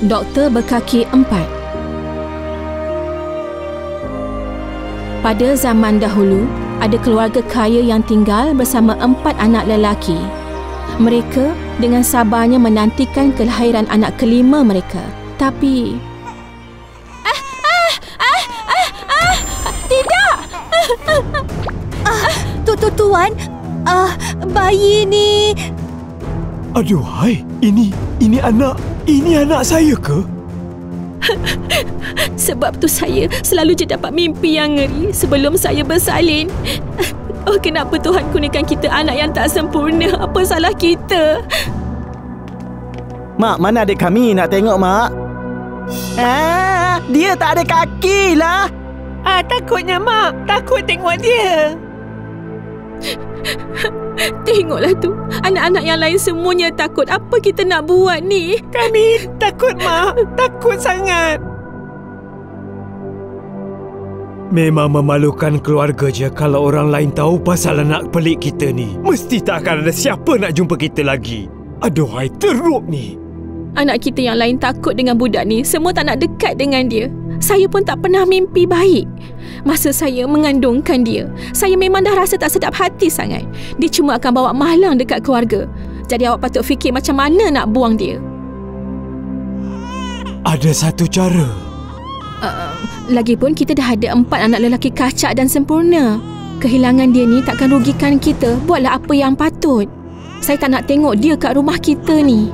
Doktor Berkaki 4. Pada zaman dahulu, ada keluarga kaya yang tinggal bersama 4 anak lelaki. Mereka dengan sabarnya menantikan kelahiran anak kelima mereka. Tapi... Tidak! Tuan, bayi ni... Aduhai, ini anak saya ke? Sebab tu saya selalu je dapat mimpi yang ngeri sebelum saya bersalin. Oh, kenapa Tuhan kurniakan kita anak yang tak sempurna? Apa salah kita? Mak, mana adik kami? Nak tengok, Mak. Dia tak ada kaki lah. Takutnya, Mak. Takut tengok dia. Tengoklah tu. Anak-anak yang lain semuanya takut. Apa kita nak buat ni? Kami takut, Mak. Takut sangat. Memang memalukan keluarga je kalau orang lain tahu pasal anak pelik kita ni. Mesti tak akan ada siapa nak jumpa kita lagi. Aduhai, teruk ni. Anak kita yang lain takut dengan budak ni. Semua tak nak dekat dengan dia. Saya pun tak pernah mimpi baik. Masa saya mengandungkan dia, saya memang dah rasa tak sedap hati sangat. Dia cuma akan bawa malang dekat keluarga. Jadi awak patut fikir macam mana nak buang dia. Ada satu cara. Lagipun kita dah ada 4 anak lelaki kacak dan sempurna. Kehilangan dia ni takkan rugikan kita. Buatlah apa yang patut. Saya tak nak tengok dia kat rumah kita ni.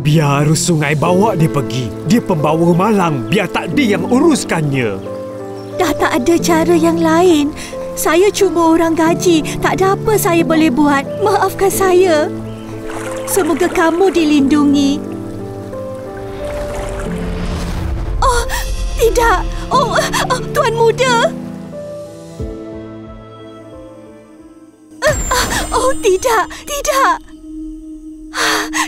Biar arus sungai bawa dia pergi. Dia pembawa malang. Biar tak dia yang uruskannya. Dah tak ada cara yang lain. Saya cuma orang gaji. Tak ada apa saya boleh buat. Maafkan saya. Semoga kamu dilindungi. Oh, tidak. Tuan muda. Oh, tidak.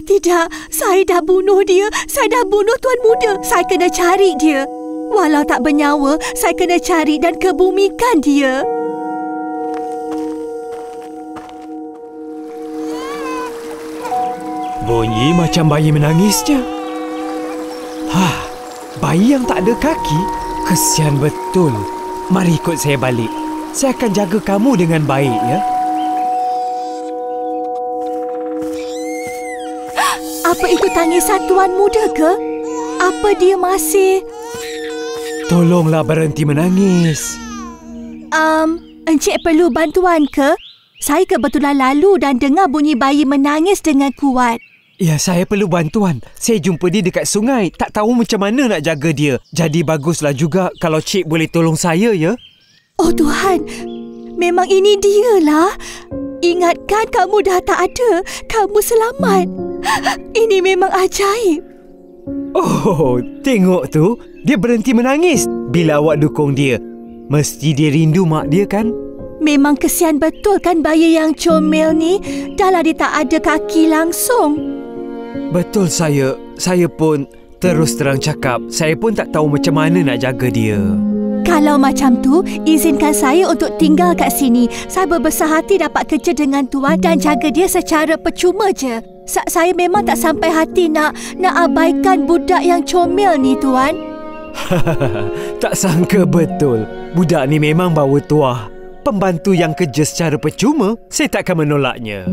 Tidak, saya dah bunuh dia. Saya dah bunuh Tuan Muda. Saya kena cari dia. Walau tak bernyawa, saya kena cari dan kebumikan dia. Bunyi macam bayi menangis je. Bayi yang tak ada kaki? Kesian betul. Mari ikut saya balik. Saya akan jaga kamu dengan baik, ya. Apa itu tangisan Tuan Muda ke? Apa dia masih... Tolonglah berhenti menangis. Encik perlu bantuan ke? Saya kebetulan lalu dan dengar bunyi bayi menangis dengan kuat. Ya, saya perlu bantuan. Saya jumpa dia dekat sungai. Tak tahu macam mana nak jaga dia. Jadi baguslah juga kalau Cik boleh tolong saya, ya. Oh Tuhan, memang ini dialah. Ingatkan kamu dah tak ada. Kamu selamat. Ini memang ajaib. Oh, tengok tu. Dia berhenti menangis bila awak dukung dia. Mesti dia rindu mak dia, kan? Memang kesian betul kan bayi yang comel ni. Dah lah dia tak ada kaki langsung. Betul saya pun terus terang cakap. Saya pun tak tahu macam mana nak jaga dia. Kalau macam tu, izinkan saya untuk tinggal kat sini. Saya berbesar hati dapat kerja dengan Tuan dan jaga dia secara percuma je. Saya memang tak sampai hati nak abaikan budak yang comel ni, Tuan. Tak sangka betul. Budak ni memang bawa tuah. Pembantu yang kerja secara percuma, saya takkan menolaknya.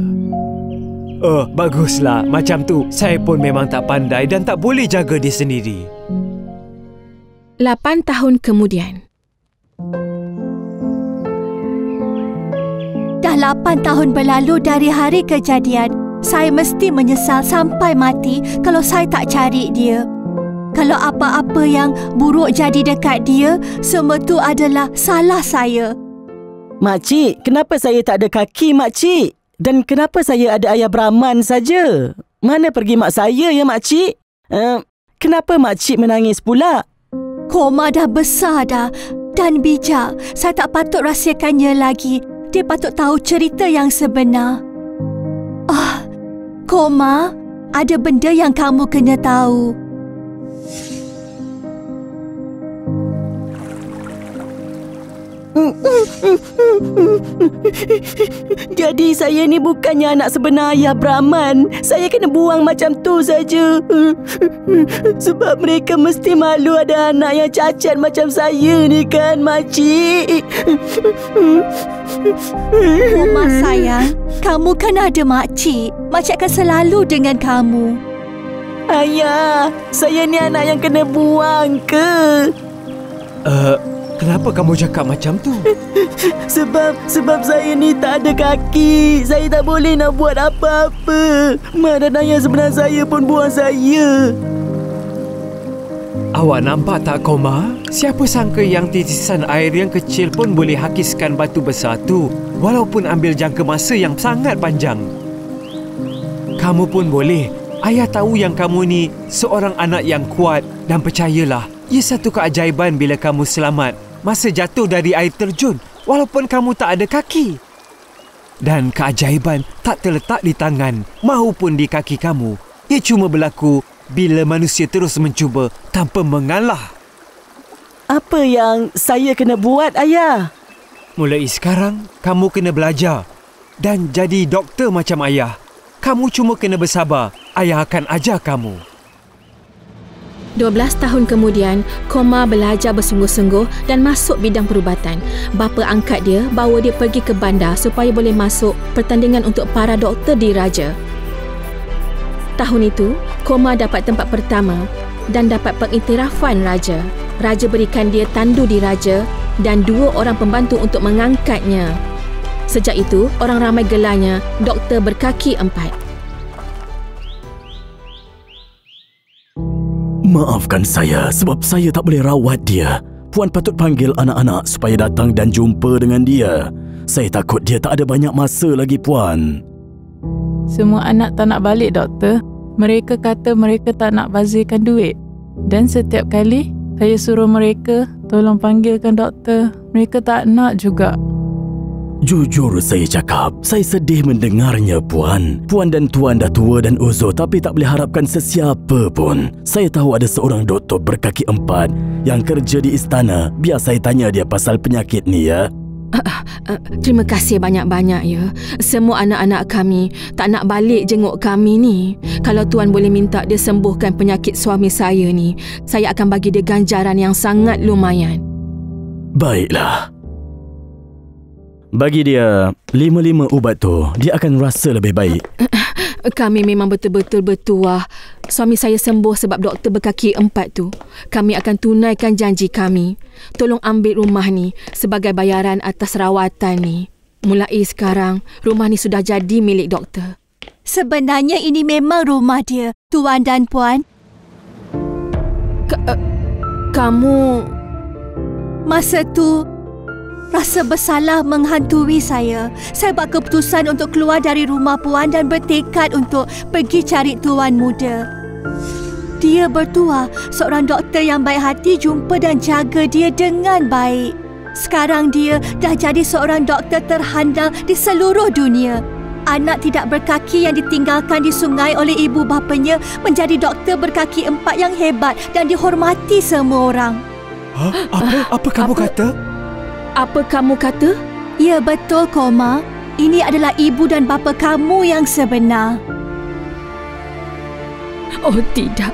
Oh, baguslah. Macam tu, saya pun memang tak pandai dan tak boleh jaga dia sendiri. 8 tahun kemudian. Dah 8 tahun berlalu dari hari kejadian. Saya mesti menyesal sampai mati kalau saya tak cari dia. Kalau apa-apa yang buruk jadi dekat dia, semua tu adalah salah saya. Makcik, kenapa saya tak ada kaki, Makcik? Dan kenapa saya ada ayah Brahman saja? Mana pergi mak saya, ya, Makcik? Kenapa Makcik menangis pula? Koma dah besar dah dan bijak. Saya tak patut rahsiakannya lagi. Dia patut tahu cerita yang sebenar. Koma, ada benda yang kamu kena tahu. Jadi saya ni bukannya anak sebenar ayah Brahman. Saya kena buang macam tu saja. Sebab mereka mesti malu ada anak yang cacat macam saya ni kan, makcik. Koma sayang, kamu kan ada makcik. Makcik akan selalu dengan kamu. Ayah, saya ni anak yang kena buang ke? Kenapa kamu cakap macam tu? Sebab saya ni tak ada kaki. Saya tak boleh nak buat apa-apa. Mak dan ayah sebenar saya pun buang saya. Awak nampak tak, Koma? Siapa sangka yang titisan air yang kecil pun boleh hakiskan batu besar tu, walaupun ambil jangka masa yang sangat panjang. Kamu pun boleh. Ayah tahu yang kamu ni seorang anak yang kuat dan percayalah, ia satu keajaiban bila kamu selamat masa jatuh dari air terjun walaupun kamu tak ada kaki. Dan keajaiban tak terletak di tangan maupun di kaki kamu. Ia cuma berlaku bila manusia terus mencuba tanpa mengalah. Apa yang saya kena buat, ayah? Mulai sekarang, kamu kena belajar dan jadi doktor macam ayah. Kamu cuma kena bersabar. Ayah akan ajar kamu. 12 tahun kemudian, Koma belajar bersungguh-sungguh dan masuk bidang perubatan. Bapa angkat dia bawa dia pergi ke bandar supaya boleh masuk pertandingan untuk para doktor di Raja. Tahun itu, Koma dapat tempat pertama dan dapat pengiktirafan Raja. Raja berikan dia tandu di Raja dan 2 orang pembantu untuk mengangkatnya. Sejak itu, orang ramai gelarnya Doktor Berkaki 4. Maafkan saya sebab saya tak boleh rawat dia. Puan patut panggil anak-anak supaya datang dan jumpa dengan dia. Saya takut dia tak ada banyak masa lagi, Puan. Semua anak tak nak balik, Doktor. Mereka kata mereka tak nak bazirkan duit. Dan setiap kali saya suruh mereka tolong panggilkan doktor, mereka tak nak juga. Jujur saya cakap, saya sedih mendengarnya, Puan. Puan dan Tuan dah tua dan uzur tapi tak boleh harapkan sesiapa pun. Saya tahu ada seorang doktor berkaki 4 yang kerja di istana. Biar saya tanya dia pasal penyakit ni, ya. Terima kasih banyak-banyak, ya. Semua anak-anak kami tak nak balik jenguk kami ni. Kalau Tuan boleh minta dia sembuhkan penyakit suami saya ni, saya akan bagi dia ganjaran yang sangat lumayan. Baiklah. Bagi dia 5 ubat tu, dia akan rasa lebih baik. Kami memang betul-betul bertuah. Suami saya sembuh sebab doktor berkaki 4 tu. Kami akan tunaikan janji kami. Tolong ambil rumah ni sebagai bayaran atas rawatan ni. Mulai sekarang, rumah ni sudah jadi milik doktor. Sebenarnya ini memang rumah dia, Tuan dan Puan. Kamu... Masa tu, rasa bersalah menghantui saya. Saya buat keputusan untuk keluar dari rumah Puan dan bertekad untuk pergi cari Tuan muda. Dia bertuah, seorang doktor yang baik hati jumpa dan jaga dia dengan baik. Sekarang dia dah jadi seorang doktor terhandal di seluruh dunia. Anak tidak berkaki yang ditinggalkan di sungai oleh ibu bapanya menjadi doktor berkaki 4 yang hebat dan dihormati semua orang. Apa kamu kata? Apa kamu kata? Ya, betul, Koma. Ini adalah ibu dan bapa kamu yang sebenar. Oh, tidak.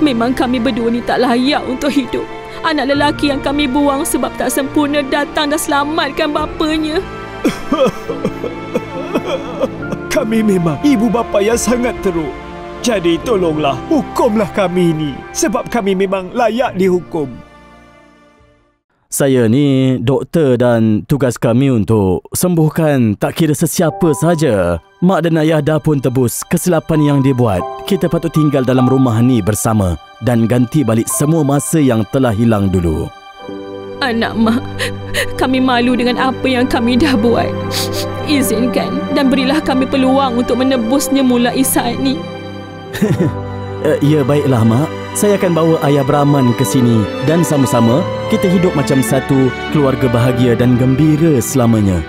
Memang kami berdua ni tak layak untuk hidup. Anak lelaki yang kami buang sebab tak sempurna datang dan selamatkan bapanya. Kami memang ibu bapa yang sangat teruk. Jadi tolonglah, hukumlah kami ni. Sebab kami memang layak dihukum. Saya ni doktor dan tugas kami untuk sembuhkan tak kira sesiapa saja. Mak dan ayah dah pun tebus kesilapan yang dia buat. Kita patut tinggal dalam rumah ni bersama dan ganti balik semua masa yang telah hilang dulu. Anak mak, kami malu dengan apa yang kami dah buat. Izinkan dan berilah kami peluang untuk menebusnya mulai saat ni. Ya, baiklah, Mak. Saya akan bawa ayah Brahman ke sini dan sama-sama kita hidup macam satu keluarga bahagia dan gembira selamanya.